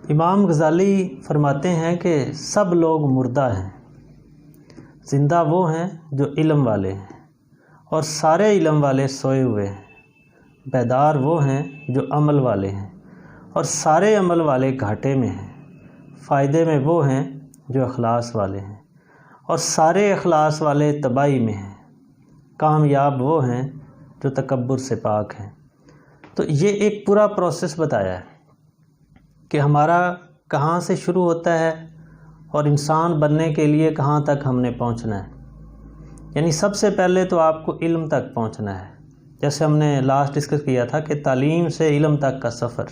امام غزالی فرماتے ہیں کہ سب لوگ مردہ ہیں، زندہ وہ ہیں جو علم والے ہیں، اور سارے علم والے سوئے ہوئے ہیں۔ بیدار وہ ہیں جو عمل والے ہیں، اور سارے عمل والے گھاٹے میں ہیں۔ فائدے میں وہ ہیں جو اخلاص والے ہیں، اور سارے اخلاص والے تباہی میں ہیں۔ کامیاب وہ ہیں جو تکبر سے پاک ہیں۔ تو یہ ایک پورا پروسیس بتایا ہے کہ ہمارا کہاں سے شروع ہوتا ہے اور انسان بننے کے لیے کہاں تک ہم نے پہنچنا ہے۔ یعنی سب سے پہلے تو آپ کو علم تک پہنچنا ہے، جیسے ہم نے لاسٹ ڈسکس کیا تھا کہ تعلیم سے علم تک کا سفر۔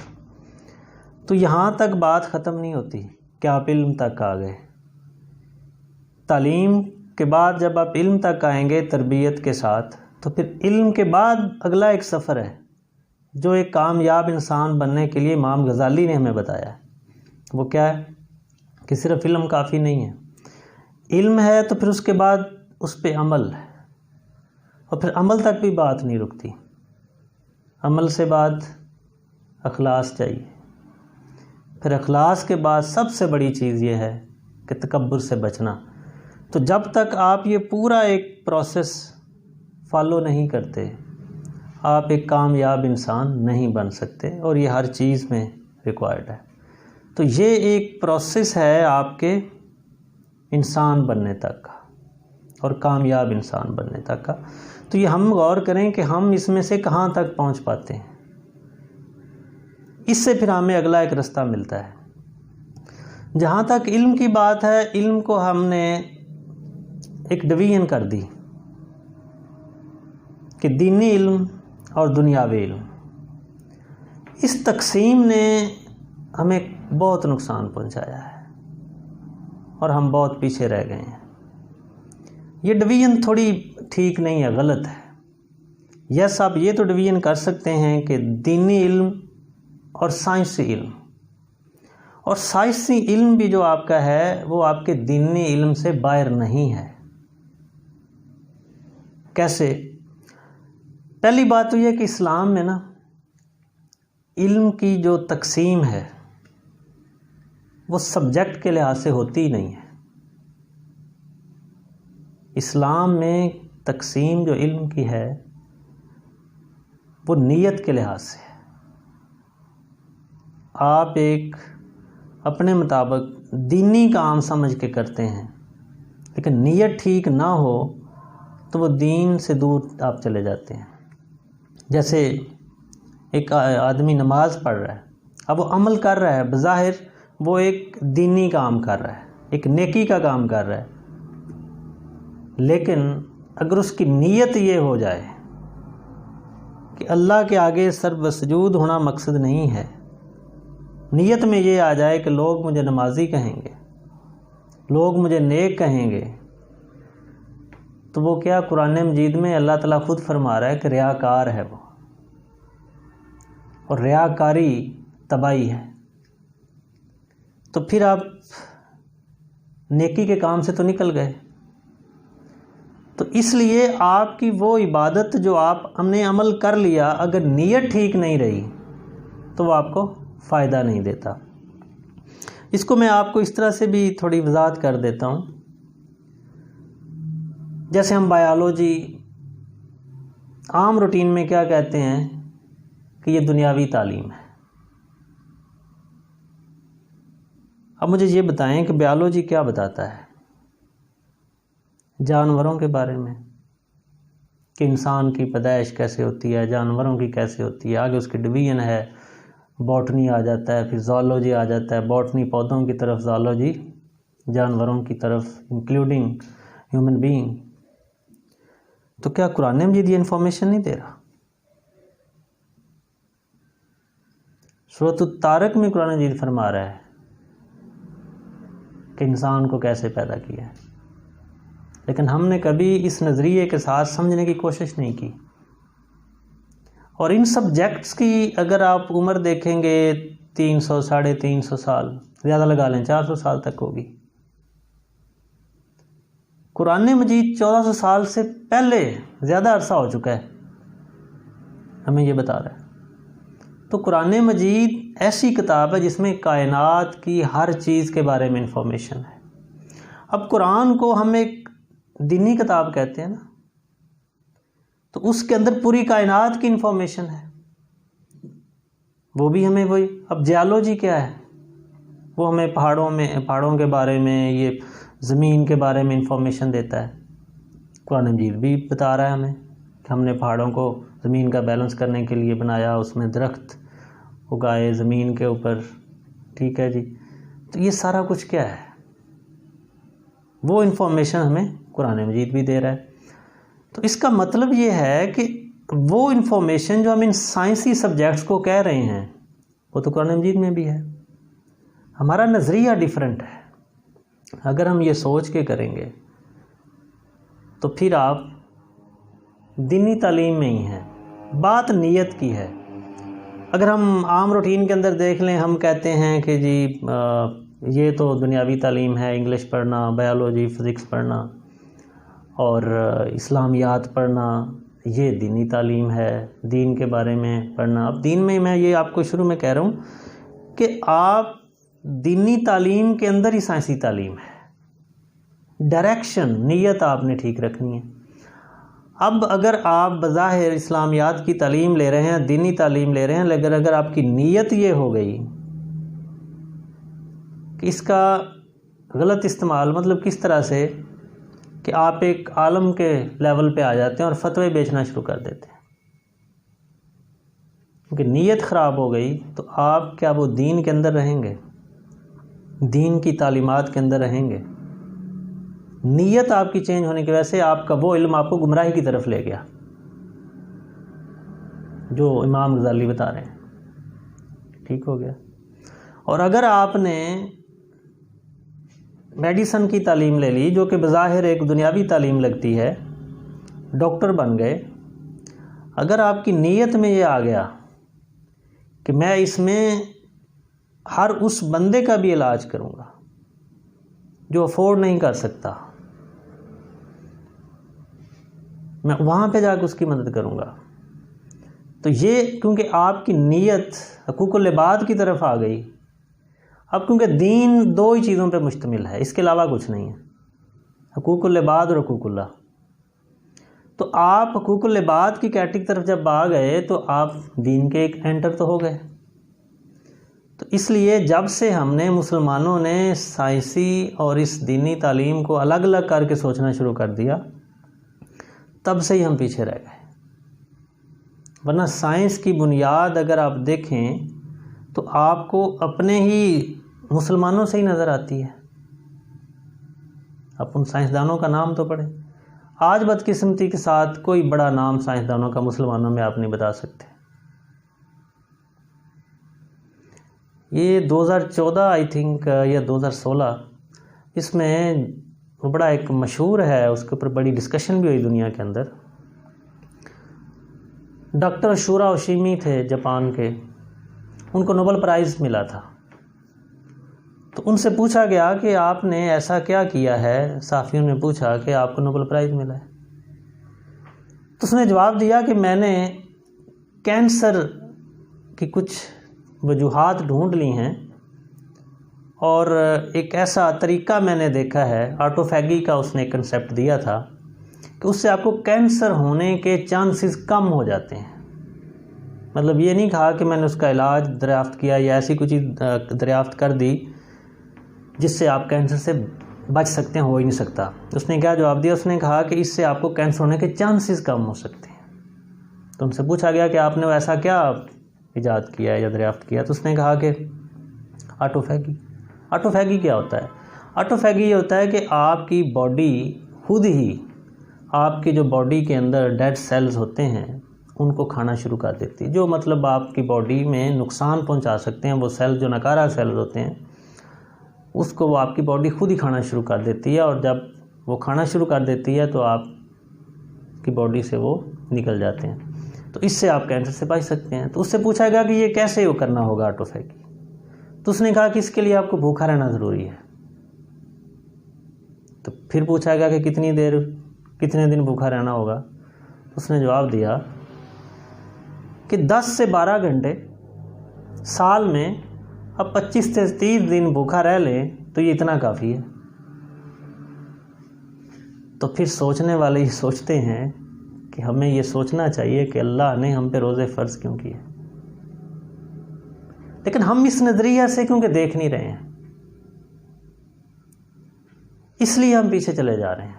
تو یہاں تک بات ختم نہیں ہوتی کہ آپ علم تک آ گئے۔ تعلیم کے بعد جب آپ علم تک آئیں گے تربیت کے ساتھ، تو پھر علم کے بعد اگلا ایک سفر ہے جو ایک کامیاب انسان بننے کے لیے امام غزالی نے ہمیں بتایا ہے۔ وہ کیا ہے کہ صرف علم کافی نہیں ہے، علم ہے تو پھر اس کے بعد اس پہ عمل ہے، اور پھر عمل تک بھی بات نہیں رکتی۔ عمل سے بعد اخلاص چاہیے، پھر اخلاص کے بعد سب سے بڑی چیز یہ ہے کہ تکبر سے بچنا۔ تو جب تک آپ یہ پورا ایک پروسیس فالو نہیں کرتے، آپ ایک کامیاب انسان نہیں بن سکتے، اور یہ ہر چیز میں ریکوائرڈ ہے۔ تو یہ ایک پروسیس ہے آپ کے انسان بننے تک کا اور کامیاب انسان بننے تک کا۔ تو یہ ہم غور کریں کہ ہم اس میں سے کہاں تک پہنچ پاتے ہیں، اس سے پھر ہمیں اگلا ایک رستہ ملتا ہے۔ جہاں تک علم کی بات ہے، علم کو ہم نے ایک ڈویژن کر دی کہ دینی علم اور دنیاوی علم۔ اس تقسیم نے ہمیں بہت نقصان پہنچایا ہے اور ہم بہت پیچھے رہ گئے ہیں۔ یہ ڈویژن تھوڑی ٹھیک نہیں ہے، غلط ہے۔ یس، آپ یہ تو ڈویژن کر سکتے ہیں کہ دینی علم اور سائنسی علم، اور سائنسی علم بھی جو آپ کا ہے وہ آپ کے دینی علم سے باہر نہیں ہے۔ کیسے؟ پہلی بات تو یہ کہ اسلام میں نا علم کی جو تقسیم ہے وہ سبجیکٹ کے لحاظ سے ہوتی ہی نہیں ہے۔ اسلام میں تقسیم جو علم کی ہے وہ نیت کے لحاظ سے ہے۔ آپ ایک اپنے مطابق دینی کام سمجھ کے کرتے ہیں، لیکن نیت ٹھیک نہ ہو تو وہ دین سے دور آپ چلے جاتے ہیں۔ جیسے ایک آدمی نماز پڑھ رہا ہے، اب وہ عمل کر رہا ہے، بظاہر وہ ایک دینی کام کر رہا ہے، ایک نیکی کا کام کر رہا ہے، لیکن اگر اس کی نیت یہ ہو جائے کہ اللہ کے آگے سر بسجود ہونا مقصد نہیں ہے، نیت میں یہ آ جائے کہ لوگ مجھے نمازی کہیں گے، لوگ مجھے نیک کہیں گے، تو وہ کیا، قرآن مجید میں اللہ تعالیٰ خود فرما رہا ہے کہ ریاکار ہے وہ، اور ریاکاری تباہی ہے۔ تو پھر آپ نیکی کے کام سے تو نکل گئے۔ تو اس لیے آپ کی وہ عبادت جو آپ نے عمل کر لیا، اگر نیت ٹھیک نہیں رہی تو وہ آپ کو فائدہ نہیں دیتا۔ اس کو میں آپ کو اس طرح سے بھی تھوڑی وضاحت کر دیتا ہوں۔ جیسے ہم بایولوجی عام روٹین میں کیا کہتے ہیں کہ یہ دنیاوی تعلیم ہے۔ اب مجھے یہ بتائیں کہ بایولوجی کیا بتاتا ہے جانوروں کے بارے میں، کہ انسان کی پیدائش کیسے ہوتی ہے، جانوروں کی کیسے ہوتی ہے، آگے اس کی ڈویژن ہے، باٹنی آ جاتا ہے، پھر زالوجی آ جاتا ہے، باٹنی پودوں کی طرف، زالوجی جانوروں کی طرف، انکلوڈنگ ہیومن بینگ۔ تو کیا قرآن مجید یہ انفارمیشن نہیں دے رہا؟ سورۃ الطارق میں قرآن مجید فرما رہا ہے کہ انسان کو کیسے پیدا کیا ہے، لیکن ہم نے کبھی اس نظریے کے ساتھ سمجھنے کی کوشش نہیں کی۔ اور ان سبجیکٹس کی اگر آپ عمر دیکھیں گے 300 350 سال، زیادہ لگا لیں 400 سال تک ہوگی۔ قرآن مجید 1400 سال سے پہلے زیادہ عرصہ ہو چکا ہے، ہمیں یہ بتا رہا ہے۔ تو قرآن مجید ایسی کتاب ہے جس میں کائنات کی ہر چیز کے بارے میں انفارمیشن ہے۔ اب قرآن کو ہم ایک دینی کتاب کہتے ہیں نا، تو اس کے اندر پوری کائنات کی انفارمیشن ہے، وہ بھی ہمیں وہی۔ اب جیالوجی کیا ہے؟ وہ ہمیں پہاڑوں کے بارے میں، یہ زمین کے بارے میں انفارمیشن دیتا ہے۔ قرآن مجید بھی بتا رہا ہے ہمیں کہ ہم نے پہاڑوں کو زمین کا بیلنس کرنے کے لیے بنایا، اس میں درخت اگائے زمین کے اوپر، ٹھیک ہے جی۔ تو یہ سارا کچھ کیا ہے؟ وہ انفارمیشن ہمیں قرآن مجید بھی دے رہا ہے۔ تو اس کا مطلب یہ ہے کہ وہ انفارمیشن جو ہم ان سائنسی سبجیکٹس کو کہہ رہے ہیں وہ تو قرآن مجید میں بھی ہے۔ ہمارا نظریہ ڈیفرنٹ ہے۔ اگر ہم یہ سوچ کے کریں گے تو پھر آپ دینی تعلیم میں ہی ہیں۔ بات نیت کی ہے۔ اگر ہم عام روٹین کے اندر دیکھ لیں، ہم کہتے ہیں کہ جی یہ تو دنیاوی تعلیم ہے، انگلش پڑھنا، بایولوجی، فزکس پڑھنا اور اسلامیات پڑھنا، یہ دینی تعلیم ہے، دین کے بارے میں پڑھنا۔ اب دین میں یہ آپ کو شروع میں کہہ رہا ہوں کہ آپ دینی تعلیم کے اندر ہی سائنسی تعلیم ہے۔ ڈائریکشن، نیت آپ نے ٹھیک رکھنی ہے۔ اب اگر آپ بظاہر اسلامیات کی تعلیم لے رہے ہیں، دینی تعلیم لے رہے ہیں، لیکن اگر آپ کی نیت یہ ہو گئی کہ اس کا غلط استعمال، مطلب کس طرح سے کہ آپ ایک عالم کے لیول پہ آ جاتے ہیں اور فتوے بیچنا شروع کر دیتے ہیں، کیونکہ نیت خراب ہو گئی تو آپ کیا وہ دین کے اندر رہیں گے؟ دین کی تعلیمات کے اندر رہیں گے؟ نیت آپ کی چینج ہونے کی وجہ سے آپ کا وہ علم آپ کو گمراہی کی طرف لے گیا، جو امام غزالی بتا رہے ہیں، ٹھیک ہو گیا۔ اور اگر آپ نے میڈیسن کی تعلیم لے لی، جو کہ بظاہر ایک دنیاوی تعلیم لگتی ہے، ڈاکٹر بن گئے، اگر آپ کی نیت میں یہ آ گیا کہ میں اس میں ہر اس بندے کا بھی علاج کروں گا جو افورڈ نہیں کر سکتا، میں وہاں پہ جا کے اس کی مدد کروں گا، تو یہ کیونکہ آپ کی نیت حقوق العباد کی طرف آ گئی۔ اب کیونکہ دین دو ہی چیزوں پہ مشتمل ہے، اس کے علاوہ کچھ نہیں ہے، حقوق العباد اور حقوق اللہ۔ تو آپ حقوق العباد کی کیٹیگری کی طرف جب آ گئے تو آپ دین کے ایک انٹر تو ہو گئے۔ تو اس لیے جب سے ہم نے مسلمانوں نے سائنسی اور اس دینی تعلیم کو الگ الگ کر کے سوچنا شروع کر دیا، تب سے ہی ہم پیچھے رہ گئے۔ ورنہ سائنس کی بنیاد اگر آپ دیکھیں تو آپ کو اپنے ہی مسلمانوں سے ہی نظر آتی ہے۔ آپ ان سائنسدانوں کا نام تو پڑھیں۔ آج بدقسمتی کے ساتھ کوئی بڑا نام سائنسدانوں کا مسلمانوں میں آپ نہیں بتا سکتے۔ یہ 2014 آئی تھنک یا 2016، اس میں وہ بڑا ایک مشہور ہے، اس کے اوپر بڑی ڈسکشن بھی ہوئی دنیا کے اندر۔ ڈاکٹر شورا اوشیمی تھے جاپان کے، ان کو نوبل پرائز ملا تھا۔ تو ان سے پوچھا گیا کہ آپ نے ایسا کیا کیا ہے، صحافیوں نے پوچھا کہ آپ کو نوبل پرائز ملا ہے۔ تو اس نے جواب دیا کہ میں نے کینسر کی کچھ وجوہات ڈھونڈ لی ہیں، اور ایک ایسا طریقہ میں نے دیکھا ہے، آٹوفیگی کا اس نے ایک کنسیپٹ دیا تھا کہ اس سے آپ کو کینسر ہونے کے چانسز کم ہو جاتے ہیں۔ مطلب یہ نہیں کہا کہ میں نے اس کا علاج دریافت کیا یا ایسی کوئی چیز دریافت کر دی جس سے آپ کینسر سے بچ سکتے ہیں، ہو ہی نہیں سکتا۔ اس نے کیا جواب دیا؟ اس نے کہا کہ اس سے آپ کو کینسر ہونے کے چانسز کم ہو سکتے ہیں۔ تو ان سے پوچھا گیا کہ آپ نے ایسا کیا ایجاد کیا ہے یا دریافت کیا؟ تو اس نے کہا کہ آٹوفیگی۔ آٹوفیگی کیا ہوتا ہے؟ آٹوفیگی یہ ہوتا ہے کہ آپ کی باڈی خود ہی آپ کی جو باڈی کے اندر ڈیڈ سیلز ہوتے ہیں ان کو کھانا شروع کر دیتی ہے، جو مطلب آپ کی باڈی میں نقصان پہنچا سکتے ہیں، وہ سیل جو نکارہ سیلز ہوتے ہیں اس کو وہ آپ کی باڈی خود ہی کھانا شروع کر دیتی ہے، اور جب وہ کھانا شروع کر دیتی ہے تو آپ کی باڈی سے وہ نکل جاتے ہیں۔ تو اس سے آپ کینسر سے بچ سکتے ہیں۔ تو اس سے پوچھا گیا کہ یہ کیسے وہ کرنا ہوگا آٹوفیگی؟ تو اس نے کہا کہ اس کے لیے آپ کو بھوکا رہنا ضروری ہے۔ تو پھر پوچھا گیا کہ کتنے دن بھوکا رہنا ہوگا؟ اس نے جواب دیا کہ 10 سے 12 گھنٹے سال میں اب 25 سے 30 دن بھوکا رہ لے تو یہ اتنا کافی ہے۔ تو پھر سوچنے والے یہ سوچتے ہیں کہ ہمیں یہ سوچنا چاہیے کہ اللہ نے ہم پہ روزے فرض کیوں کیے، لیکن ہم اس نظریہ سے کیونکہ دیکھ نہیں رہے ہیں، اس لیے ہم پیچھے چلے جا رہے ہیں۔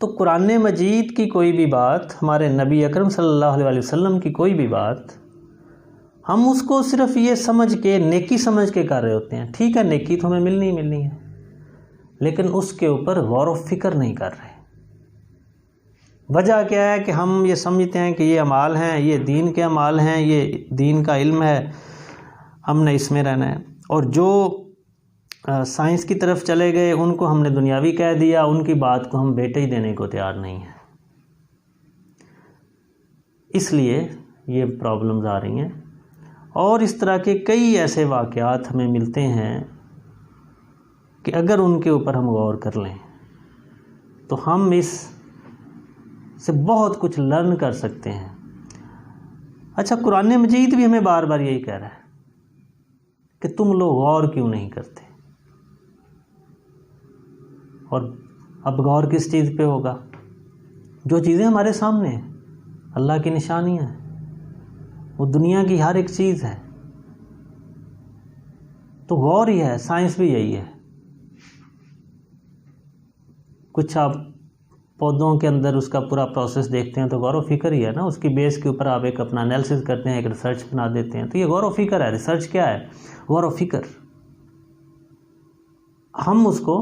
تو قرآن مجید کی کوئی بھی بات، ہمارے نبی اکرم صلی اللہ علیہ وسلم کی کوئی بھی بات، ہم اس کو صرف یہ سمجھ کے نیکی سمجھ کے کر رہے ہوتے ہیں۔ ٹھیک ہے، نیکی تو ہمیں ملنی ہی ملنی ہے، لیکن اس کے اوپر غور و فکر نہیں کر رہے۔ وجہ کیا ہے کہ ہم یہ سمجھتے ہیں کہ یہ اعمال ہیں، یہ دین کے اعمال ہیں، یہ دین کا علم ہے، ہم نے اس میں رہنا ہے۔ اور جو سائنس کی طرف چلے گئے ان کو ہم نے دنیاوی کہہ دیا، ان کی بات کو ہم بیٹے ہی دینے کو تیار نہیں ہیں۔ اس لیے یہ پرابلمز آ رہی ہیں، اور اس طرح کے کئی ایسے واقعات ہمیں ملتے ہیں کہ اگر ان کے اوپر ہم غور کر لیں تو ہم اس سے بہت کچھ لرن کر سکتے ہیں۔ اچھا، قرآن مجید بھی ہمیں بار بار یہی کہہ رہا ہے کہ تم لوگ غور کیوں نہیں کرتے؟ اور اب غور کس چیز پہ ہوگا؟ جو چیزیں ہمارے سامنے ہیں، اللہ کی نشانیاں ہیں، وہ دنیا کی ہر ایک چیز ہے، تو غور ہی ہے۔ سائنس بھی یہی ہے۔ کچھ آپ پودوں کے اندر اس کا پورا پروسیس دیکھتے ہیں تو غور و فکر ہی ہے نا، اس کی بیس کے اوپر آپ ایک اپنا انالیسس کرتے ہیں، ایک ریسرچ بنا دیتے ہیں، تو یہ غور و فکر ہے۔ ریسرچ کیا ہے؟ غور و فکر۔ ہم اس کو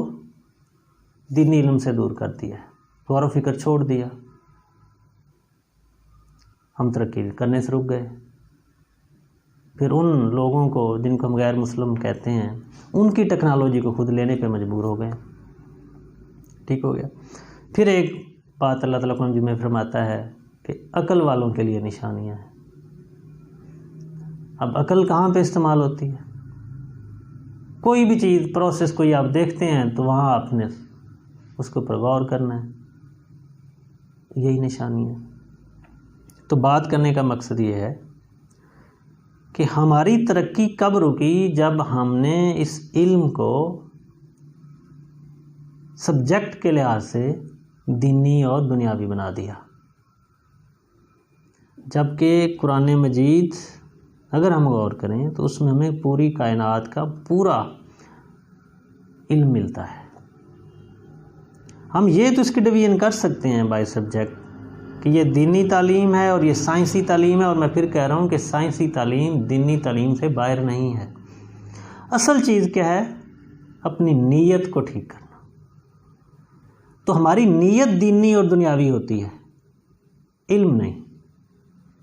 دینی علم سے دور کر دیا، غور و فکر چھوڑ دیا، ہم ترقی کرنے سے رک گئے۔ پھر ان لوگوں کو جن کو ہم غیر مسلم کہتے ہیں، ان کی ٹیکنالوجی کو خود لینے پہ مجبور ہو گئے۔ ٹھیک ہو گیا۔ پھر ایک بات اللہ تعالیٰ قرآن میں فرماتا ہے کہ عقل والوں کے لیے نشانیاں ہیں۔ اب عقل کہاں پہ استعمال ہوتی ہے؟ کوئی بھی چیز، پروسیس کوئی آپ دیکھتے ہیں تو وہاں آپ نے اس کے اوپر غور کرنا ہے، یہی نشانی ہے۔ تو بات کرنے کا مقصد یہ ہے کہ ہماری ترقی کب رکی؟ جب ہم نے اس علم کو سبجیکٹ کے لحاظ سے دینی اور دنیاوی بنا دیا۔ جبکہ قرآن مجید اگر ہم غور کریں تو اس میں ہمیں پوری کائنات کا پورا علم ملتا ہے۔ ہم یہ تو اس کی ڈویژن کر سکتے ہیں بائی سبجیکٹ کہ یہ دینی تعلیم ہے اور یہ سائنسی تعلیم ہے، اور میں پھر کہہ رہا ہوں کہ سائنسی تعلیم دینی تعلیم سے باہر نہیں ہے۔ اصل چیز کیا ہے؟ اپنی نیت کو ٹھیک کرنا۔ تو ہماری نیت دینی اور دنیاوی ہوتی ہے، علم نہیں۔